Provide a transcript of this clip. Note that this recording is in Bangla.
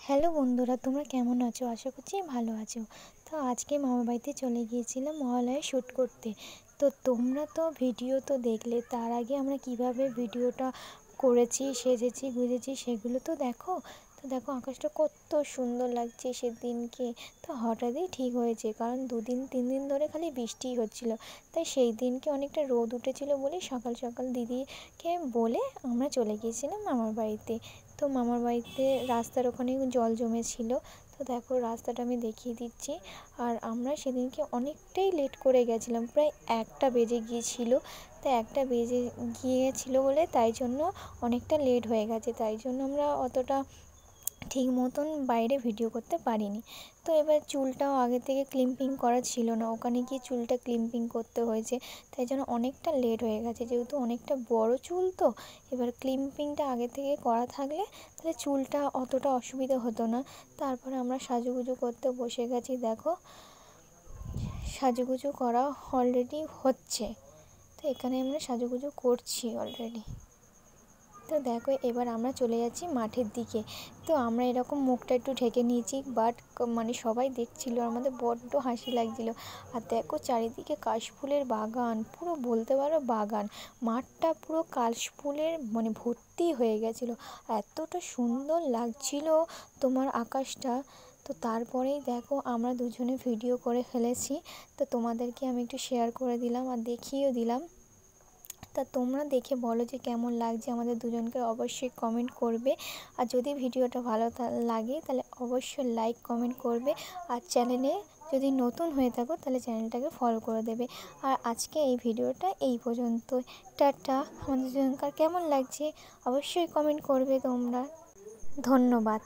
হ্যালো বন্ধুরা, তোমরা কেমন আছো? আশা করছি ভালো আছো। তো আজকে মামার বাড়িতে চলে গিয়েছিলাম মহালয়া শ্যুট করতে। তো তোমরা তো ভিডিও তো দেখলে, তার আগে আমরা কিভাবে ভিডিওটা করেছি, সেজেছি গুজেছি সেগুলো তো দেখো। তো দেখো আকাশটা কত সুন্দর লাগছে সেদিনকে। তো হঠাৎই ঠিক হয়েছে, কারণ 2-3 দিন ধরে খালি বৃষ্টিই হচ্ছিল। তাই সেই দিনকে অনেকটা রোদ উঠেছিল বলে সকাল সকাল দিদিকে বলে আমরা চলে গিয়েছিলাম মামার বাড়িতে। তো মামার বাড়িতে রাস্তার ওখানে জল জমেছিল। তো দেখো রাস্তাটা আমি দেখিয়ে দিচ্ছি। আর আমরা সেদিনকে অনেকটাই লেট করে গেছিলাম, প্রায় 1টা বেজে গিয়েছিল। তো 1টা বেজে গিয়েছিলো বলে তাই জন্য অনেকটা লেট হয়ে গেছে, তাই জন্য আমরা অতটা ঠিক মতন বাইরে ভিডিও করতে পারিনি। তো এবার চুলটাও আগে থেকে ক্লিপিং করা ছিল না, ওখানে গিয়ে চুলটা ক্লিপিং করতে হয়েছে। তাই জন্য অনেকটা লেট হয়ে গেছে, যেহেতু অনেকটা বড় চুল। তো এবার ক্লিপিংটা আগে থেকে করা থাকলে তাহলে চুলটা অতটা অসুবিধা হতো না। তারপরে আমরা সাজুগুজু করতে বসে গেছি। দেখো সাজুগুজু করা অলরেডি হচ্ছে। তো এখানে আমরা সাজুগুজু করছি অলরেডি। তো দেখো এবার আমরা চলে যাচ্ছি মাঠের দিকে। তো আমরা এরকম মুখটা একটু ঢেকে নিয়েছি, বাট মানে সবাই দেখছিলো, আমাদের বড্ড হাসি লাগছিলো। আর দেখো চারিদিকে কাশফুলের বাগান, পুরো বলতে পারো বাগান। মাঠটা পুরো কাশফুলের মানে ভর্তি হয়ে গেছিলো, এতটা সুন্দর লাগছিল তোমার আকাশটা। তো তারপরেই দেখো আমরা দুজনে ভিডিও করে ফেলেছি। তো তোমাদেরকে আমি একটু শেয়ার করে দিলাম আর দেখিয়েও দিলাম। তা তোমরা দেখে বলো যে কেমন লাগছে আমাদের দুজনকে, অবশ্যই কমেন্ট করবে। আর যদি ভিডিওটা ভালো লাগে তাহলে অবশ্যই লাইক কমেন্ট করবে। আর চ্যানেলে যদি নতুন হয়ে থাকো তাহলে চ্যানেলটাকে ফলো করে দেবে। আর আজকে এই ভিডিওটা এই পর্যন্ত। টাটা। আমাদের দুজনকার কেমন লাগছে অবশ্যই কমেন্ট করবে তোমরা। ধন্যবাদ।